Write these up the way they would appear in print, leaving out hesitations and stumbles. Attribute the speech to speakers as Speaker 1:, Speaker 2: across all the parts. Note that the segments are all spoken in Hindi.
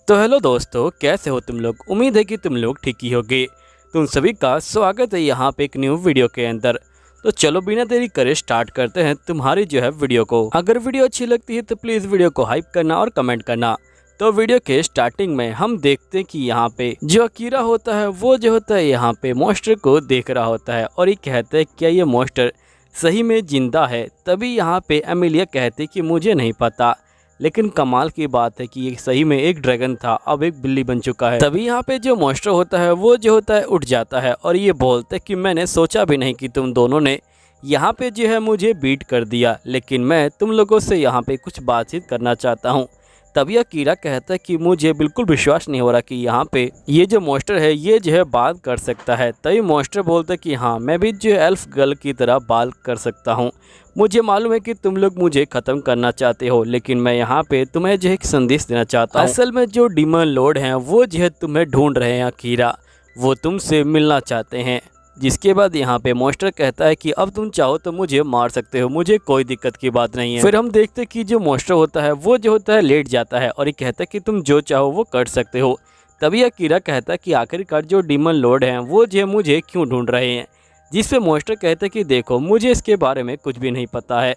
Speaker 1: तो हेलो दोस्तों, कैसे हो तुम लोग। उम्मीद है कि तुम लोग ठीक ही होगे। तुम सभी का स्वागत है यहाँ पे एक न्यू वीडियो के अंदर। तो चलो बिना देरी करे स्टार्ट करते हैं तुम्हारी जो है वीडियो को। अगर वीडियो अच्छी लगती है तो प्लीज़ वीडियो को हाइप करना और कमेंट करना। तो वीडियो के स्टार्टिंग में हम देखते हैं कि यहाँ पे जो अकीरा होता है वो जो होता है यहाँ पे मॉन्स्टर को देख रहा होता है और ये कहता है क्या ये मॉन्स्टर सही में जिंदा है। तभी यहाँ पे एमिलिया कहती कि मुझे नहीं पता, लेकिन कमाल की बात है कि ये सही में एक ड्रैगन था, अब एक बिल्ली बन चुका है। तभी यहाँ पे जो मॉन्स्टर होता है वो जो होता है उठ जाता है और ये बोलते है कि मैंने सोचा भी नहीं कि तुम दोनों ने यहाँ पे जो है मुझे बीट कर दिया, लेकिन मैं तुम लोगों से यहाँ पे कुछ बातचीत करना चाहता हूँ। तभी अकीरा कहता है कि मुझे बिल्कुल विश्वास नहीं हो रहा कि यहाँ पे ये जो मॉन्स्टर है ये जो है बात कर सकता है। तभी मॉन्स्टर बोलता है कि हाँ, मैं भी जो एल्फ गर्ल की तरह बात कर सकता हूँ। मुझे मालूम है कि तुम लोग मुझे ख़त्म करना चाहते हो, लेकिन मैं यहाँ पे तुम्हें जो एक संदेश देना चाहता हूँ। असल में जो डीमन लॉर्ड हैं वो जो है तुम्हें ढूंढ रहे हैं अकीरा, वो तुमसे मिलना चाहते हैं। जिसके बाद यहाँ पे मॉन्स्टर कहता है कि अब तुम चाहो तो मुझे मार सकते हो, मुझे कोई दिक्कत की बात नहीं है। फिर हम देखते कि जो मॉन्स्टर होता है वो जो होता है लेट जाता है और ये कहता है कि तुम जो चाहो वो कर सकते हो। तभी अकीरा कहता है कि आखिरकार जो डीमन लॉर्ड हैं वो जो मुझे क्यों ढूंढ रहे हैं। जिस पे मॉन्स्टर कहता है कि देखो मुझे इसके बारे में कुछ भी नहीं पता है।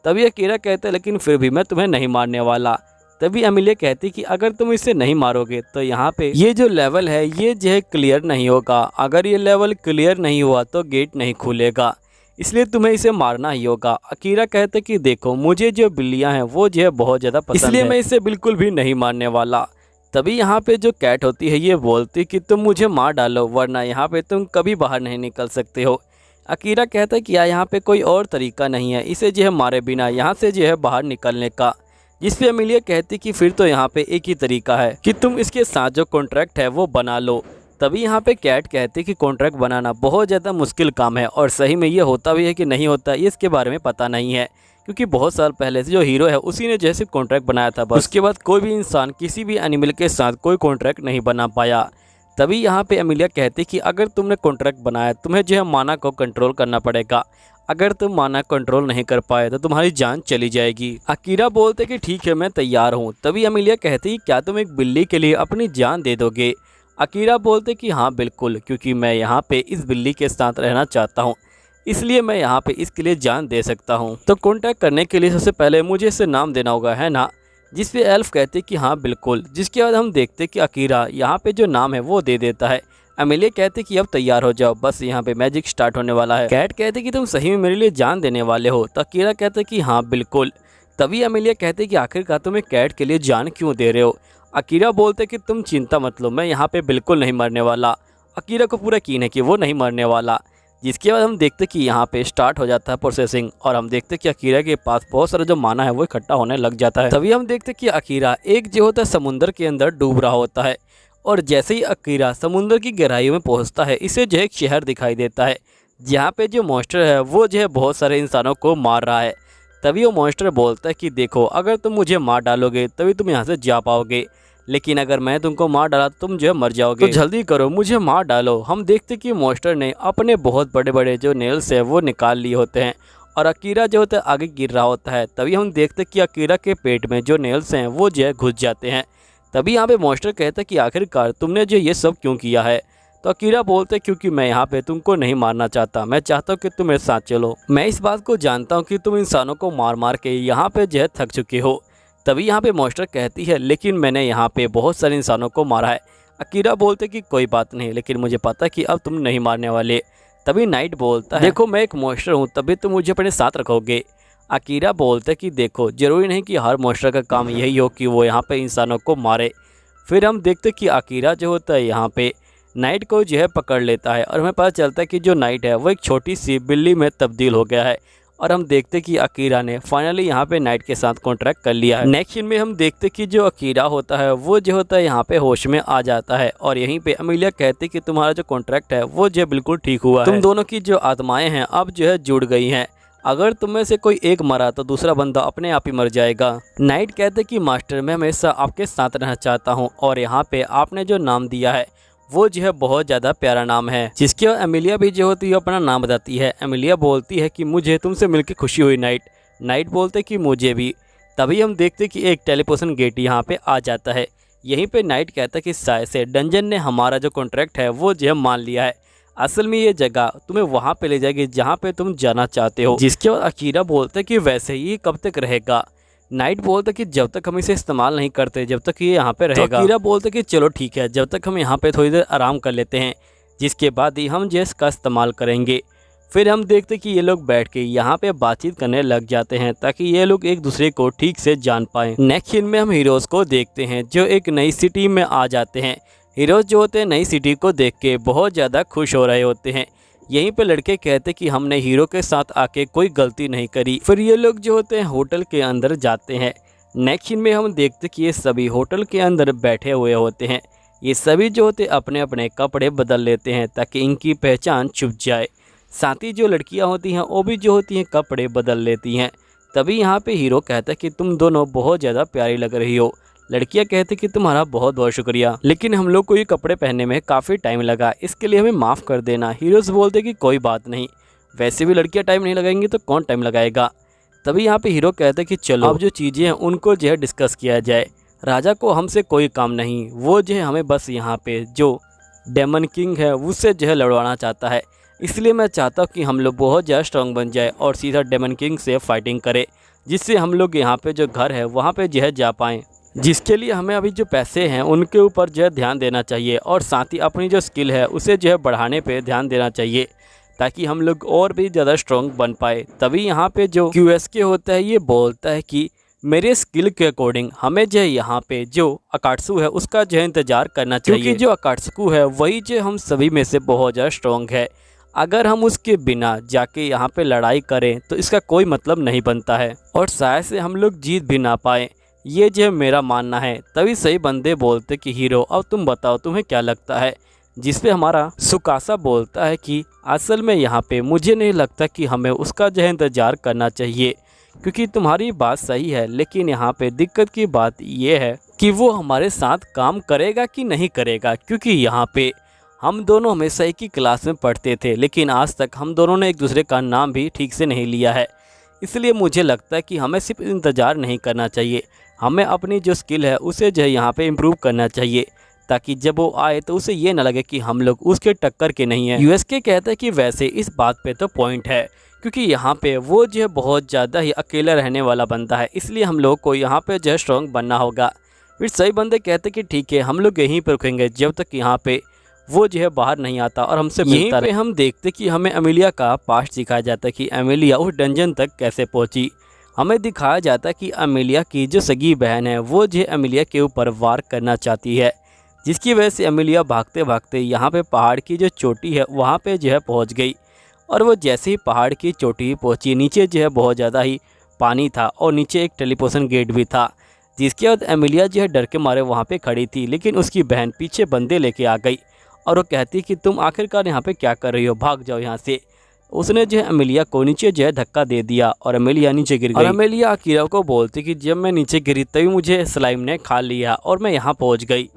Speaker 1: तभी अकीरा कहता है लेकिन फिर भी मैं तुम्हें नहीं मारने वाला। तभी एमिलिया कहती कि अगर तुम इसे नहीं मारोगे तो यहाँ पे ये जो लेवल है ये जो है क्लियर नहीं होगा। अगर ये लेवल क्लियर नहीं हुआ तो गेट नहीं खुलेगा, इसलिए तुम्हें इसे मारना ही होगा। अकीरा कहते कि देखो मुझे जो बिल्लियाँ हैं वो जो है बहुत ज़्यादा पसंद है, इसलिए मैं इसे बिल्कुल भी नहीं मारने वाला। तभी यहाँ पे जो कैट होती है ये बोलती कि तुम मुझे मार डालो वरना यहाँ पे तुम कभी बाहर नहीं निकल सकते हो। अकीरा कहता है कि यहाँ पे कोई और तरीका नहीं है इसे जो है मारे बिना यहाँ से जो है बाहर निकलने का। जिस पे एमिलिया कहती कि फिर तो यहाँ पे एक ही तरीका है कि तुम इसके साथ जो कॉन्ट्रैक्ट है वो बना लो। तभी यहाँ पे कैट कहती कि कॉन्ट्रैक्ट बनाना बहुत ज़्यादा मुश्किल काम है और सही में ये होता भी है कि नहीं होता ये इसके बारे में पता नहीं है, क्योंकि बहुत साल पहले से जो हीरो है उसी ने जैसे कॉन्ट्रैक्ट बनाया था, बस उसके बाद कोई भी इंसान किसी भी एनिमल के साथ कोई कॉन्ट्रैक्ट नहीं बना पाया। तभी यहाँ पे एमिलिया कहती कि अगर तुमने कॉन्ट्रैक्ट बनाया तुम्हें जो है माना को कंट्रोल करना पड़ेगा, अगर तुम माना कंट्रोल नहीं कर पाए तो तुम्हारी जान चली जाएगी। अकीरा बोलते कि ठीक है मैं तैयार हूँ। तभी एमिलिया कहती क्या तुम एक बिल्ली के लिए अपनी जान दे दोगे। अकीरा बोलते कि हाँ बिल्कुल, क्योंकि मैं यहाँ पे इस बिल्ली के साथ रहना चाहता हूँ, इसलिए मैं यहाँ पे इसके लिए जान दे सकता हूँ। तो कॉन्टैक्ट करने के लिए सबसे पहले मुझे इसे नाम देना होगा, है ना। जिस पे एल्फ कहते कि हाँ बिल्कुल। जिसके बाद हम देखते कि अकीरा यहाँ पे जो नाम है वो दे देता है। एमिलिया कहते कि अब तैयार हो जाओ, बस यहाँ पे मैजिक स्टार्ट होने वाला है। कैट कहते कि तुम सही में मेरे लिए जान देने वाले हो। तो अकीरा कहते कि हाँ बिल्कुल। तभी एमिलिया कहते कि आखिरकार तुम एक कैट के लिए जान क्यों दे रहे हो। अकीरा बोलते कि तुम चिंता मत लो, मैं यहाँ पे बिल्कुल नहीं मरने वाला। अकीरा को पूरा यकीन है कि वो नहीं मरने वाला। जिसके बाद हम देखते कि यहाँ पे स्टार्ट हो जाता है प्रोसेसिंग और हम देखते कि अकीरा के पास बहुत सारा जो माना है वो इकट्ठा होने लग जाता है। तभी हम देखते कि अकीरा एक जो होता है समुद्र के अंदर डूब रहा होता है और जैसे ही अकीरा समुद्र की गहराइयों में पहुंचता है इसे जो है एक शहर दिखाई देता है जहाँ पे जो मॉन्स्टर है वो जो है बहुत सारे इंसानों को मार रहा है। तभी वो मॉन्स्टर बोलता है कि देखो अगर तुम मुझे मार डालोगे तभी तुम यहाँ से जा पाओगे, लेकिन अगर मैं तुमको मार डाला तो तुम जो है मर जाओगे, तो जल्दी करो मुझे मार डालो। हम देखते कि मॉन्स्टर ने अपने बहुत बड़े बड़े जो नेल्स है वो निकाल लिए होते हैं और अकीरा जो होता है आगे गिर रहा होता है। तभी हम देखते कि अकीरा के पेट में जो नेल्स हैं वो जो है घुस जाते हैं। तभी यहाँ पे मॉन्स्टर कहता है कि आखिरकार तुमने जो ये सब क्यों किया है। तो अकीरा बोलते क्योंकि मैं यहाँ पे तुमको नहीं मारना चाहता, मैं चाहता हूँ कि तुम मेरे साथ चलो। मैं इस बात को जानता हूँ कि तुम इंसानों को मार मार के यहाँ पे जो है थक चुके हो। तभी यहाँ पे मॉन्स्टर कहती है लेकिन मैंने यहाँ पे बहुत सारे इंसानों को मारा है। अकीरा बोलते कि कोई बात नहीं, लेकिन मुझे पता है कि अब तुम नहीं मारने वाले। तभी नाइट बोलता है देखो मैं एक मॉन्स्टर हूँ तभी तुम मुझे अपने साथ रखोगे। अकीरा बोलते कि देखो ज़रूरी नहीं कि हर मॉन्स्टर का काम यही हो कि वो यहाँ पे इंसानों को मारे। फिर हम देखते कि अकीरा जो होता है यहाँ पे नाइट को जो है पकड़ लेता है और हमें पता चलता है कि जो नाइट है वो एक छोटी सी बिल्ली में तब्दील हो गया है और हम देखते कि अकीरा ने फाइनली यहाँ पे नाइट के साथ कॉन्ट्रैक्ट कर लिया है। नेक्स्ट सीन में हम देखते कि जो अकीरा होता है वो जो होता है यहाँ पे होश में आ जाता है और यहीं पे एमिलिया कहती कि तुम्हारा जो कॉन्ट्रैक्ट है वो जो बिल्कुल ठीक हुआ है, तुम दोनों की जो आत्माएं हैं अब जो है जुड़ गई हैं। अगर तुम में से कोई एक मरा तो दूसरा बंदा अपने आप ही मर जाएगा। नाइट कहते कि मास्टर मैं हमेशा आपके साथ रहना चाहता हूँ और यहाँ पे आपने जो नाम दिया है वो जो है बहुत ज़्यादा प्यारा नाम है। जिसके बाद एमिलिया भी जो होती है अपना नाम बताती है। एमिलिया बोलती है कि मुझे तुमसे मिलकर खुशी हुई नाइट। नाइट बोलते कि मुझे भी। तभी हम देखते कि एक टेलीपोर्टेशन गेट यहाँ पे आ जाता है। यहीं पे नाइट कहता है कि साय से डंजन ने हमारा जो कॉन्ट्रैक्ट है वो जो है मान लिया है, असल में ये जगह तुम्हें वहाँ पे ले जाएगी जहाँ पे तुम जाना चाहते हो। जिसके बाद अकीरा बोलता है कि वैसे ही कब तक रहेगा। नाइट बोलता है कि जब तक हम इसे इस्तेमाल नहीं करते जब तक ये यहाँ पे रहेगा। तो अकीरा बोलता है कि चलो ठीक है, जब तक हम यहाँ पे थोड़ी देर आराम कर लेते हैं, जिसके बाद ही हम जेस का इस्तेमाल करेंगे। फिर हम देखते कि ये लोग बैठ के यहाँ पे बातचीत करने लग जाते हैं ताकि ये लोग एक दूसरे को ठीक से जान पाएं। नेक्स्ट सीन में हम हीरोज़ को देखते हैं जो एक नई सिटी में आ जाते हैं। हीरोज़ जो होते हैं नई सिटी को देख के बहुत ज़्यादा खुश हो रहे होते हैं। यहीं पे लड़के कहते कि हमने हीरो के साथ आके कोई गलती नहीं करी। फिर ये लोग जो होते हैं होटल के अंदर जाते हैं। नेक्स्ट सीन में हम देखते कि ये सभी होटल के अंदर बैठे हुए होते हैं। ये सभी जो होते अपने अपने कपड़े बदल लेते हैं ताकि इनकी पहचान छुप जाए। साथ ही जो लड़कियां होती हैं वो भी जो होती हैं कपड़े बदल लेती हैं। तभी यहाँ पे हीरो कहता है कि तुम दोनों बहुत ज़्यादा प्यारी लग रही हो। लड़कियां कहते कि तुम्हारा बहुत बहुत शुक्रिया, लेकिन हम लोग को ये कपड़े पहनने में काफ़ी टाइम लगा, इसके लिए हमें माफ़ कर देना। हीरोज़ बोलते कि कोई बात नहीं, वैसे भी लड़कियाँ टाइम नहीं लगाएंगी तो कौन टाइम लगाएगा। तभी यहाँ पे हीरो कहता है कि चलो अब जो चीज़ें हैं उनको जो है डिस्कस किया जाए। राजा को हमसे कोई काम नहीं, वो जो है हमें बस यहाँ पे जो डेमन किंग है उससे जो है लड़वाना चाहता है। इसलिए मैं चाहता हूँ कि हम लोग बहुत ज़्यादा स्ट्रॉन्ग बन जाए और सीधा डेमन किंग से फाइटिंग करें, जिससे हम लोग यहाँ पे जो घर है वहाँ पे जो है जा पाएँ। जिसके लिए हमें अभी जो पैसे हैं उनके ऊपर जो है ध्यान देना चाहिए और साथ ही अपनी जो स्किल है उसे जो है बढ़ाने पे ध्यान देना चाहिए ताकि हम लोग और भी ज़्यादा स्ट्रॉन्ग बन पाए। तभी यहाँ पे जो QSK होता है ये बोलता है कि मेरे स्किल के अकॉर्डिंग हमें जो है यहाँ पे जो अकाट्सु है उसका जो है इंतज़ार करना चाहिए, क्योंकि जो अकाट्सु है वही जो हम सभी में से बहुत ज़्यादा स्ट्रॉन्ग है। अगर हम उसके बिना जाके यहाँ पे लड़ाई करें तो इसका कोई मतलब नहीं बनता है और शायद से हम लोग जीत भी ना पाए, ये जो मेरा मानना है। तभी सही बंदे बोलते कि हीरो अब तुम बताओ तुम्हें क्या लगता है। जिस पे हमारा सुकासा बोलता है कि असल में यहाँ पे मुझे नहीं लगता कि हमें उसका जो है इंतज़ार करना चाहिए, क्योंकि तुम्हारी बात सही है, लेकिन यहाँ पे दिक्कत की बात ये है कि वो हमारे साथ काम करेगा कि नहीं करेगा। क्योंकि यहाँ पे हम दोनों हमेशा एक ही क्लास में पढ़ते थे, लेकिन आज तक हम दोनों ने एक दूसरे का नाम भी ठीक से नहीं लिया है। इसलिए मुझे लगता है कि हमें सिर्फ इंतज़ार नहीं करना चाहिए, हमें अपनी जो स्किल है उसे जो है यहाँ पे इम्प्रूव करना चाहिए ताकि जब वो आए तो उसे ये ना लगे कि हम लोग उसके टक्कर के नहीं हैं। USK कहता है कि वैसे इस बात पे तो पॉइंट है, क्योंकि यहाँ पे वो जो है बहुत ज़्यादा ही अकेला रहने वाला बंदा है, इसलिए हम लोग को यहाँ पे जो है स्ट्रॉन्ग बनना होगा। फिर सही बंदे कहते कि ठीक है हम लोग यहीं पर रुकेंगे जब तक यहाँ पे वो जो है बाहर नहीं आता और हमसे मिलता रहे। हम देखते कि हमें अमेलिया का पास्ट दिखाया जाता है कि अमेलिया उस डंजन तक कैसे पहुंची। हमें दिखाया जाता है कि अमेलिया की जो सगी बहन है वो जो है अमेलिया के ऊपर वार करना चाहती है, जिसकी वजह से अमेलिया भागते भागते यहाँ पे पहाड़ की जो चोटी है वहाँ पे जो है पहुँच गई। और वो जैसे ही पहाड़ की चोटी पहुँची नीचे जो है बहुत ज़्यादा ही पानी था और नीचे एक टेलीपोर्शन गेट भी था। जिसके बाद अमेलिया जो है डर के मारे वहाँ पे खड़ी थी, लेकिन उसकी बहन पीछे बंदे लेके आ गई और वो कहती कि तुम आखिरकार यहाँ पे क्या कर रही हो, भाग जाओ यहाँ से। उसने जो है अमेलिया को नीचे जो है धक्का दे दिया और अमेलिया नीचे गिर गई। और अमेलिया अकीरा को बोलती कि जब मैं नीचे गिरी तभी मुझे स्लाइम ने खा लिया और मैं यहाँ पहुँच गई।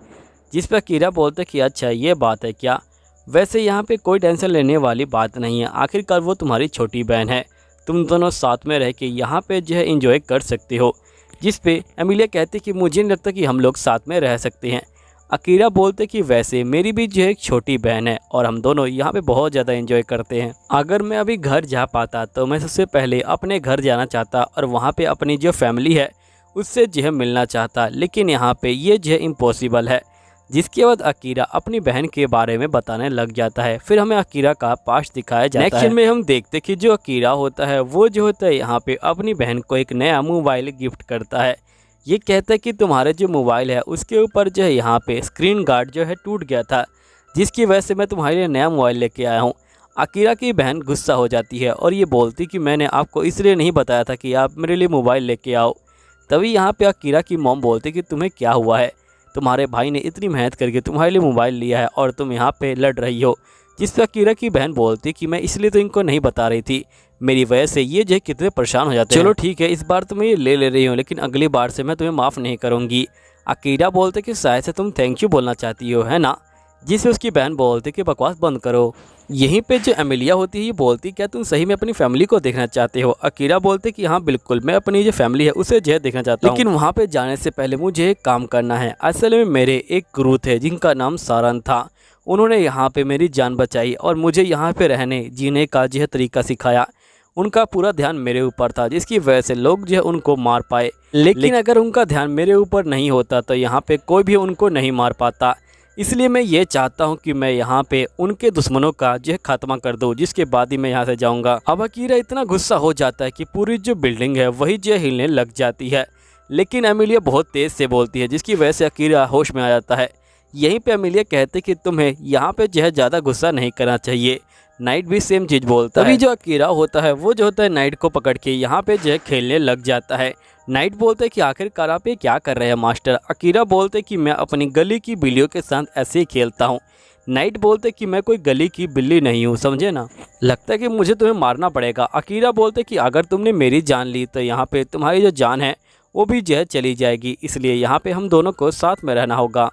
Speaker 1: जिस पर अकीरा बोलते कि अच्छा ये बात है क्या, वैसे यहाँ पे कोई टेंशन लेने वाली बात नहीं है, आखिरकार वो तुम्हारी छोटी बहन है, तुम दोनों साथ में रह के यहाँ पे जो है इंजॉय कर सकते हो। जिस पे अमेलिया कहती कि मुझे नहीं लगता कि हम लोग साथ में रह सकते हैं। अकीरा बोलते कि वैसे मेरी भी जो एक छोटी बहन है और हम दोनों यहाँ पे बहुत ज़्यादा एंजॉय करते हैं। अगर मैं अभी घर जा पाता तो मैं सबसे पहले अपने घर जाना चाहता और वहाँ पे अपनी जो फैमिली है उससे जो है मिलना चाहता, लेकिन यहाँ पे ये जो है इम्पॉसिबल है। जिसके बाद अकीरा अपनी बहन के बारे में बताने लग जाता है। फिर हमें अकीरा का पास्ट दिखाया जाता है। नेक्स्ट में हम देखते कि जो अकीरा होता है वो जो होता है यहाँ पे अपनी बहन को एक नया मोबाइल गिफ्ट करता है। ये कहता है कि तुम्हारे जो मोबाइल है उसके ऊपर जो है यहाँ पे स्क्रीन गार्ड जो है टूट गया था, जिसकी वजह से मैं तुम्हारे लिए नया मोबाइल लेके आया हूँ। अकीरा की बहन गुस्सा हो जाती है और ये बोलती कि मैंने आपको इसलिए नहीं बताया था कि आप मेरे लिए मोबाइल लेके आओ। तभी यहाँ पे अकीरा की मॉम बोलती कि तुम्हें क्या हुआ है, तुम्हारे भाई ने इतनी मेहनत करके तुम्हारे लिए मोबाइल लिया है और तुम यहाँ पे लड़ रही हो। जिस पर अकीरा की बहन बोलती कि मैं इसलिए तो इनको नहीं बता रही थी, मेरी वजह से ये जो है कितने परेशान हो जाते हैं। चलो ठीक है इस बार तो मैं ये ले रही हूँ, लेकिन अगली बार से मैं तुम्हें माफ़ नहीं करूँगी। अकीरा बोलते कि शायद से तुम थैंक यू बोलना चाहती हो, है ना। जिसे उसकी बहन बोलती कि बकवास बंद करो। यहीं पे जो एमिलिया होती है ये बोलती क्या तुम सही में अपनी फैमिली को देखना चाहते हो। अकीरा बोलते कि हाँ बिल्कुल, मैं अपनी जो फैमिली है उसे जो है देखना चाहता हूँ, लेकिन वहाँ पे जाने से पहले मुझे एक काम करना है। असल में मेरे एक गुरु थे जिनका नाम सारन था। उन्होंने यहाँ पे मेरी जान बचाई और मुझे यहाँ पे रहने जीने का जो है तरीका सिखाया। उनका पूरा ध्यान मेरे ऊपर था, जिसकी वजह से लोग जो है उनको मार पाए। लेकिन अगर उनका ध्यान मेरे ऊपर नहीं होता तो यहाँ पे कोई भी उनको नहीं मार पाता। इसलिए मैं ये चाहता हूँ कि मैं यहाँ पे उनके दुश्मनों का जो है खात्मा कर दूँ, जिसके बाद ही मैं यहाँ से जाऊँगा। अब अकीरा इतना गुस्सा हो जाता है कि पूरी जो बिल्डिंग है वही जो हिलने लग जाती है। लेकिन एमिलिया बहुत तेज़ से बोलती है, जिसकी वजह से अकीरा होश में आ जाता है। यहीं पे एमिलिया कहते कि तुम्हें यहाँ पे जो है ज़्यादा गुस्सा नहीं करना चाहिए। नाइट भी सेम चीज़ बोलता है। तभी जो अकीरा होता है वो जो होता है नाइट को पकड़ के यहाँ पे जो है खेलने लग जाता है। नाइट बोलते कि आखिरकार आप ये क्या कर रहे हैं मास्टर। अकीरा बोलते कि मैं अपनी गली की बिल्लियों के साथ ऐसे ही खेलता हूँ। नाइट बोलते कि मैं कोई गली की बिल्ली नहीं हूँ, समझे ना, लगता है कि मुझे तुम्हें मारना पड़ेगा। अकीरा बोलते कि अगर तुमने मेरी जान ली तो यहाँ पे तुम्हारी जो जान है वो भी जो है चली जाएगी, इसलिए यहाँ पे हम दोनों को साथ में रहना होगा।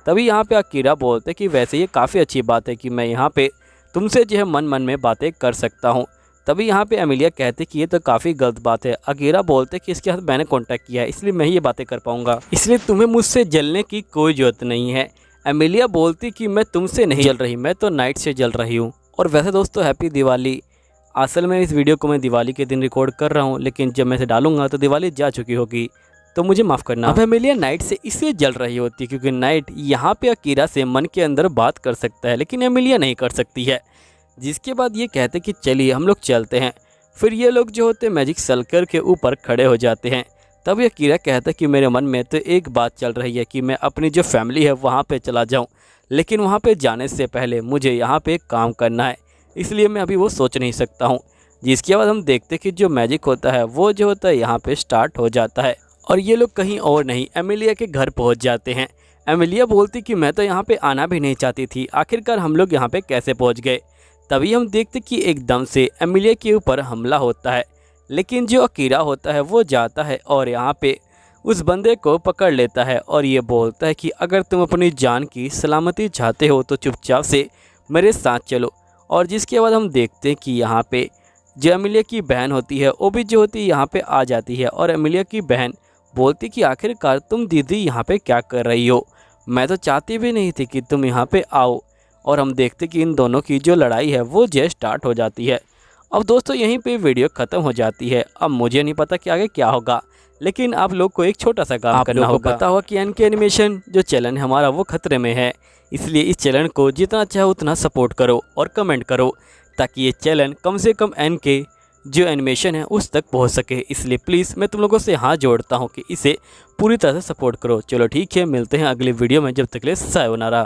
Speaker 1: तभी यहाँ पे अकीरा बोलते कि वैसे ये काफ़ी अच्छी बात है कि मैं यहाँ पे तुमसे जो है मन मन में बातें कर सकता हूँ। तभी यहाँ पे एमिलिया कहते कि ये तो काफ़ी गलत बात है। अकीरा बोलते कि इसके साथ मैंने कांटेक्ट किया है इसलिए मैं ही ये बातें कर पाऊँगा, इसलिए तुम्हें मुझसे जलने की कोई ज़रूरत नहीं है। एमिलिया बोलती कि मैं तुमसे नहीं जल रही, मैं तो नाइट से जल रही हूँ। और वैसे दोस्तों हैप्पी दिवाली। असल में इस वीडियो को मैं दिवाली के दिन रिकॉर्ड कर रहा हूँ, लेकिन जब मैं इसे डालूंगा तो दिवाली जा चुकी होगी, तो मुझे माफ़ करना। अब एमिलिया नाइट से इसलिए जल रही होती है क्योंकि नाइट यहाँ पे अकीरा से मन के अंदर बात कर सकता है, लेकिन एमिलिया नहीं कर सकती है। जिसके बाद ये कहते कि चलिए हम लोग चलते हैं। फिर ये लोग जो होते मैजिक सर्कल के ऊपर खड़े हो जाते हैं। तब अकीरा कहता कि मेरे मन में तो एक बात चल रही है कि मैं अपनी जो फैमिली है वहाँ पे चला जाऊँ, लेकिन वहाँ पे जाने से पहले मुझे यहाँ पे एक काम करना है, इसलिए मैं अभी वो सोच नहीं सकता हूँ। जिसके बाद हम देखते कि जो मैजिक होता है वो जो होता है यहाँ पे स्टार्ट हो जाता है और ये लोग कहीं और नहीं एमिलिया के घर पहुँच जाते हैं। एमिलिया बोलती कि मैं तो यहाँ पे आना भी नहीं चाहती थी, आखिरकार हम लोग यहाँ पे कैसे पहुँच गए। तभी हम देखते कि एकदम से एमिलिया के ऊपर हमला होता है, लेकिन जो अकीरा होता है वो जाता है और यहाँ पे उस बंदे को पकड़ लेता है और ये बोलता है कि अगर तुम अपनी जान की सलामती चाहते हो तो चुपचाप से मेरे साथ चलो। और जिसके बाद हम देखते हैं कि यहाँ पे जो एमिलिया की बहन होती है वो भी जो होती है यहाँ पे आ जाती है और एमिलिया की बहन बोलती कि आखिरकार तुम दीदी यहाँ पे क्या कर रही हो, मैं तो चाहती भी नहीं थी कि तुम यहाँ पे आओ। और हम देखते कि इन दोनों की जो लड़ाई है वो जो स्टार्ट हो जाती है। अब दोस्तों यहीं पे वीडियो ख़त्म हो जाती है। अब मुझे नहीं पता कि आगे क्या होगा, लेकिन आप लोग को एक छोटा सा काम करना होगा। पता होगा कि एनके एनिमेशन जो चैनल है हमारा वो खतरे में है, इसलिए इस चैनल को जितना चाहो उतना सपोर्ट करो और कमेंट करो ताकि ये चैनल कम से कम एनके जो एनिमेशन है उस तक पहुंच सके। इसलिए प्लीज़ मैं तुम लोगों से हाथ जोड़ता हूं कि इसे पूरी तरह से सपोर्ट करो। चलो ठीक है, मिलते हैं अगली वीडियो में, जब तक के लिए सायोनारा।